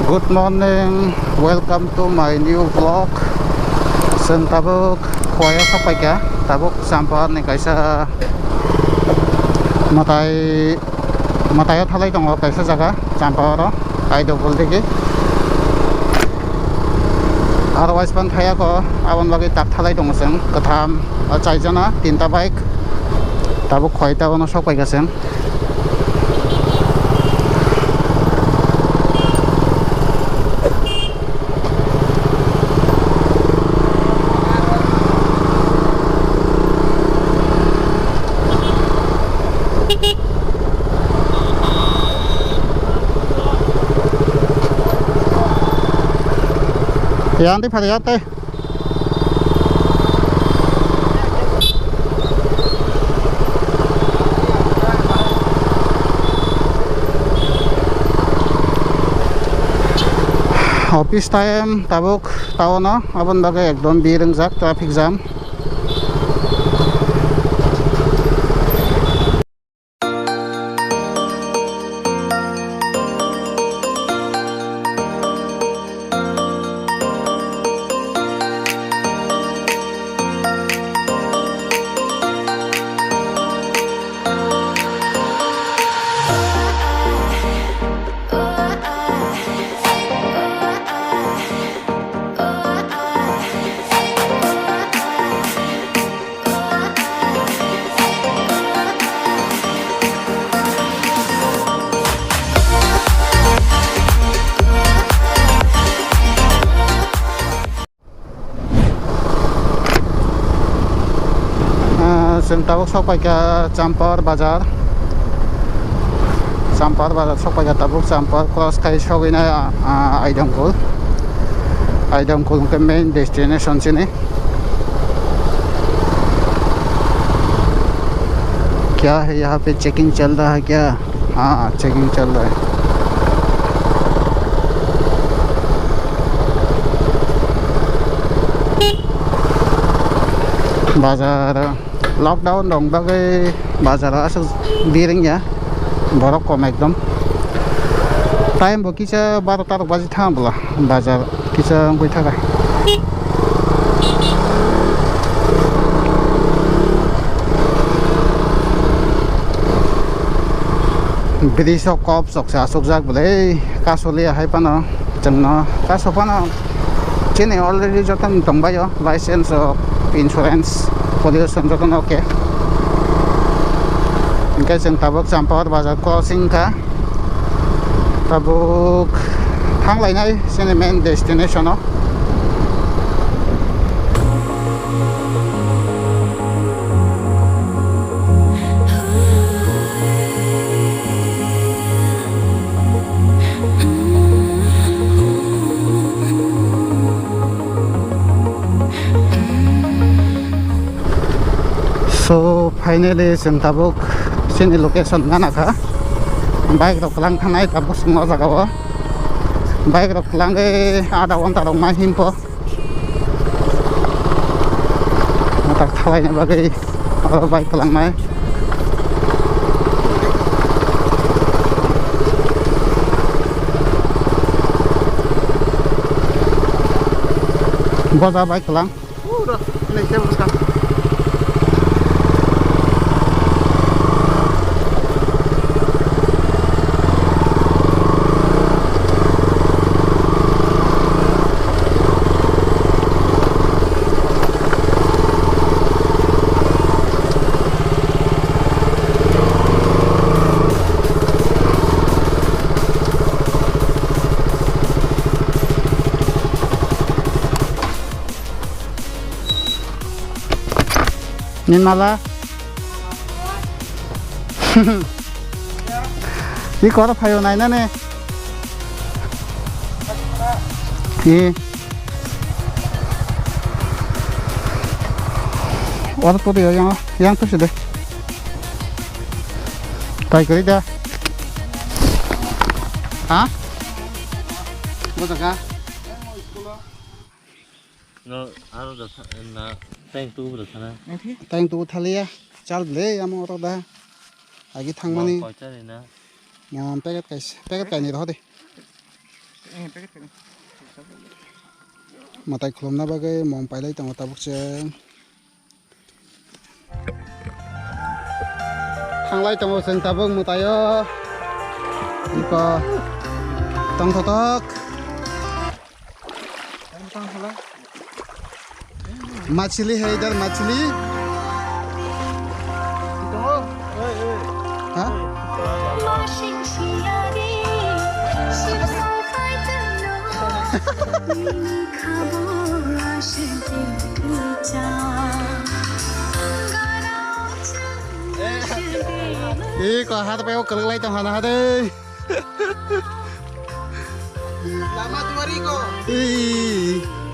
Good morning, welcome to my new vlog. Sen tabuk khoya sapai ka tabuk sampar ni kaisa Mwtai thalai dong kaisa jaga sampar aido boldegi otherwise pan thaya ko abon lagi tak thalai dong sen katham chaijana tinta bike tabuk khoita bono sapai ka sen yang di Pariate office time tabuk tawono abon bagai ekdom birengjak traffic jam tabuk sapai ka Champar bazar sapai ka tabuk Champar cross kai shogina Aidamkul के main destination sini क्या है यहाँ पे checking चल रहा है क्या हाँ चेकिंग चल रहा है बाजार lockdown dong bagai bazar asal biring ya borok kom ekdom time bo kisa 12 baji thambla bazar kisa goi thaka bridge kop sok sa sok jak bole kasoli hai pano jengno kasopana chene already jotan tongbayo license insurance pollution jotan okay इनके संग tabuk Champar bazar crossing ka tabuk thang lainai sini main destination o so finally sing tabuk sini location ngana ka bike rok lang thanai tabuk sing jaga o bike rok lang ada onta rok ma himpo tak thalai na bagai bike lang mai boda bike lang udah ini kebun Nin mala 이 거라 파요 나이나네 예 와서 또 돼요 양 뜻이 돼 다이 그리다 아? 뭐다가 nó áo được là tay tu được thế tay tu thalia chal le am oro da agi thangmani coi chơi này nè packet kai ni ro de Mwtai khulom na bagai mong pai lai tang tabuk che thang lai tang seng tabuk Mwtai yo iko tang thotok machli hai idhar machli ha có hát bao cực lấy trong hòn đây lama dua riko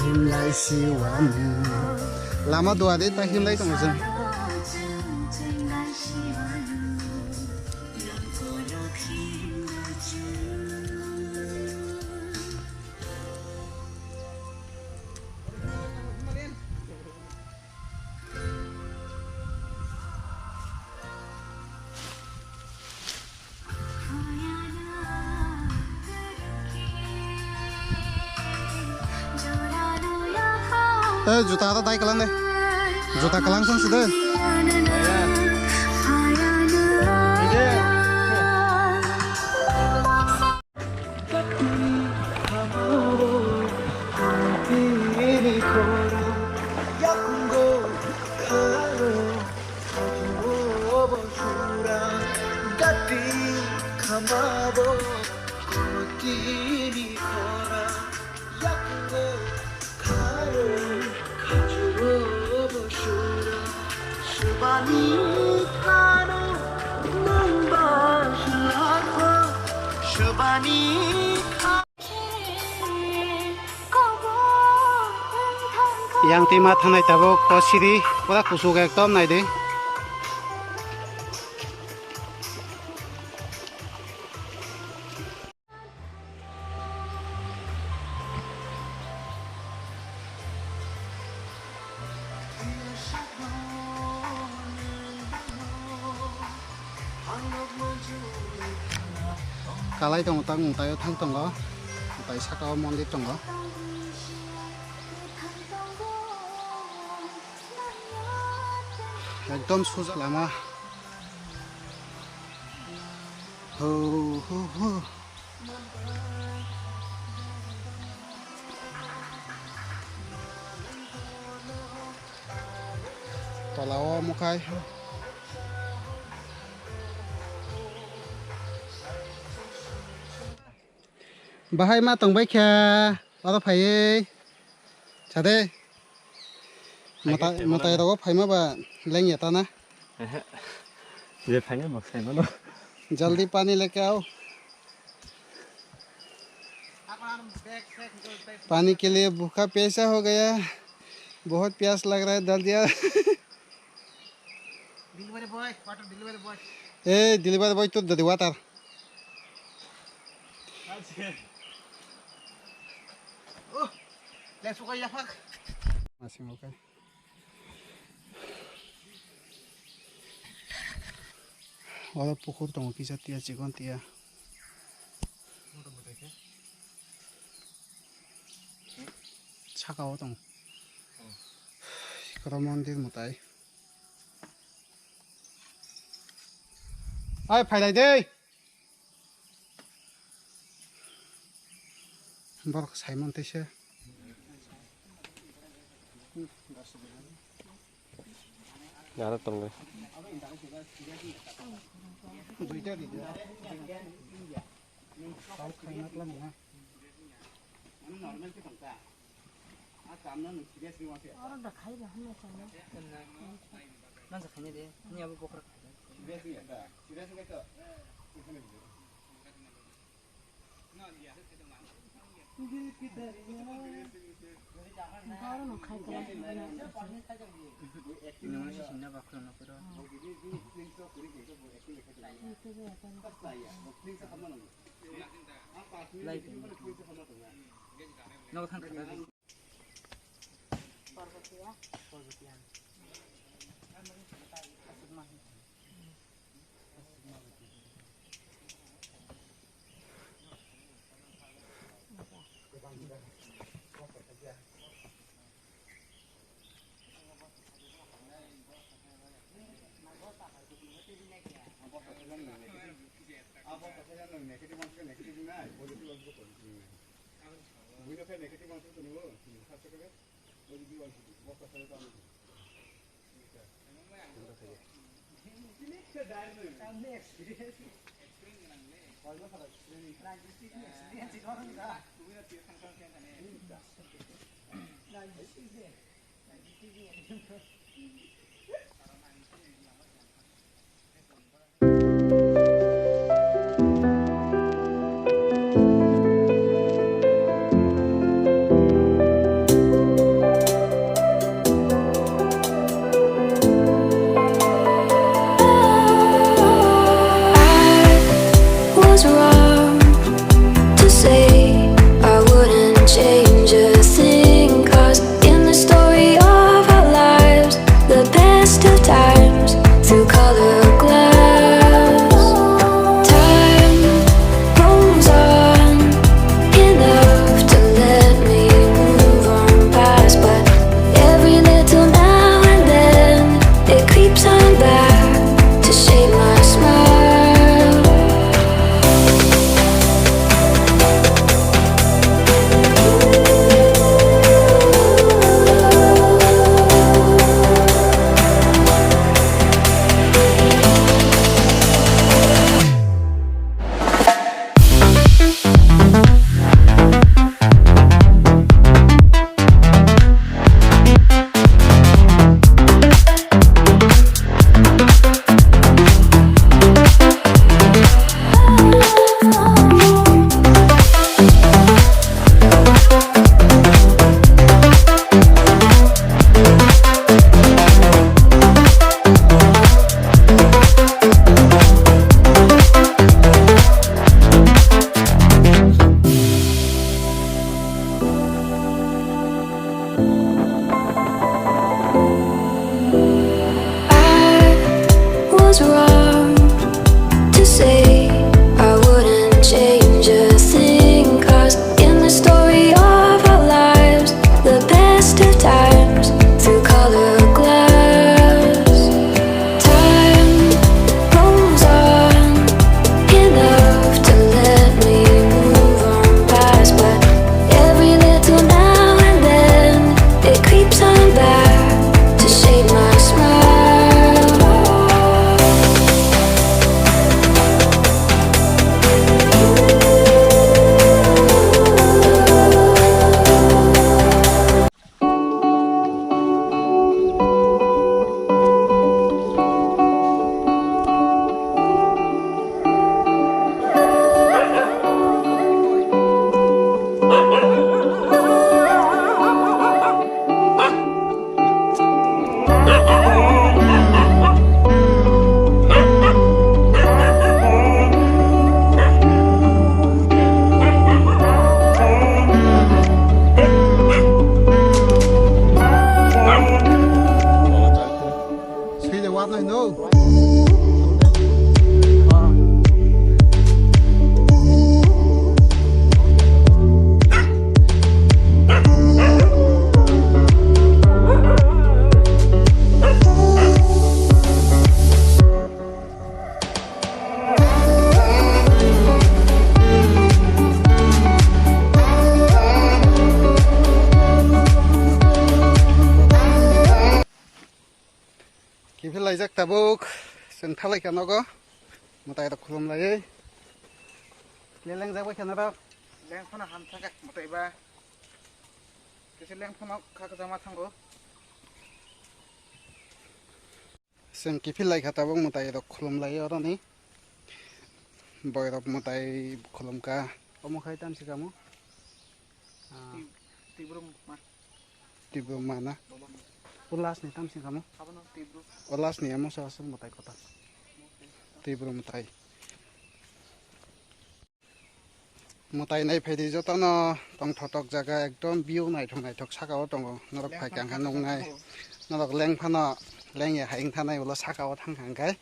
him lai siwan lama dua đấy ta him lấy trong rừng juta atau tai kelang deh juta kelang kan sudah yang timah tanai tabuk kosiri pura kusuk ektom nai deh kalai tong tang Mwtai thang tong go Mwtai sakao mondir tong go एकदम सोजा लामा हो हो हो tolawa mukai bahai ma tong bai kha aro phai chade Mwtai đâu có phải mà bà lên nhà ta na ये final मत से no जल्दी पानी लेके आओ पानी के लिए भूखा प्यासा हो गया बहुत प्यास लग रहा है डाल दिया delivery boy water delivery boy a delivery boy तो दे water oh let's go yeah fuck masih oke wala pukur tong kisa tia cikon tia 차가워 tong 그런 mondir Mwtai ai phải lại đi Borok Simon thế 야나 똥래 was wrong to say I wouldn't change a thing, 'cause in the story of our lives, the best of times through color glass, time rolls on enough to let me move on past, but every little now and then it creeps on back to shape my smile. Was wrong to say I wouldn't change a thing, 'cause in the story of our lives, the best of times through color glass, time rolls on enough to let me move on past, but every little now and then it creeps on back to shape my smile. Swede wat này no. Kipil lajak tabuk sen thalai kan ogo Mwtai dak khulum lai leleng jak bai kan rak leng phana ham thaka Mwtai ba kese leng phana khak jama thango sen kipil lai khatabuk Mwtai dak khulum lai oroni boyrok Mwtai khulum ka omo khai tam sikamu tibrum mana ulas ni tam sikamu ulas ni amo sa Mwtai kota tibrum Mwtai Mwtai nai phaidi jotono tong thotok jaga ekdom view naithok sakao tongo norok phaikang kha nongnai norok leng phano leng haing thanai ulo sakao thangkhang kai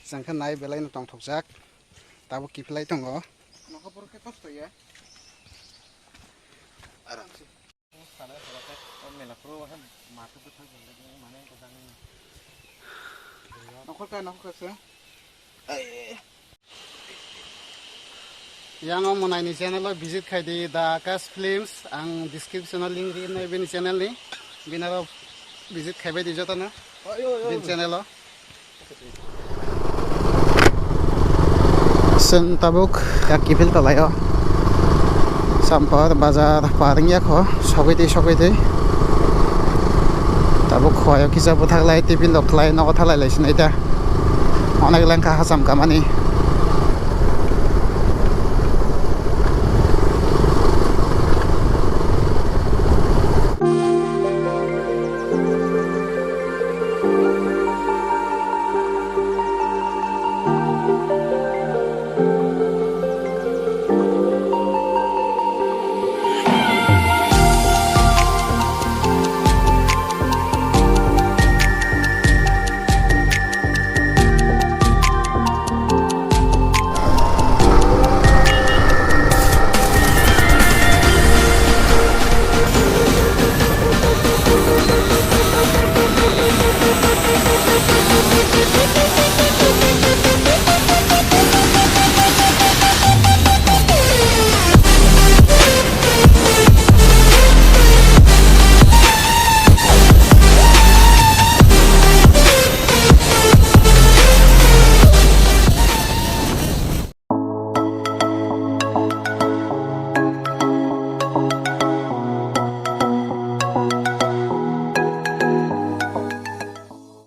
jangkha nai belai no tong thokjak tabo kipilai tongo nokapor ke kosto ya aramse sana sarate mela pro han matu thang mane ko dang nokol ka se yang Mwtai ni channel lo visit khai di the Akas Films ang description link di na bin channel ni binaro visit khai bai di jota na bin channel lo sen tabuk kaki fil talayo sampar bazar paring yak ho sokai de tabuk khoyo kisa buthak lai tipin loklai no kotha lai laisin eta onek lengkha hasam kamani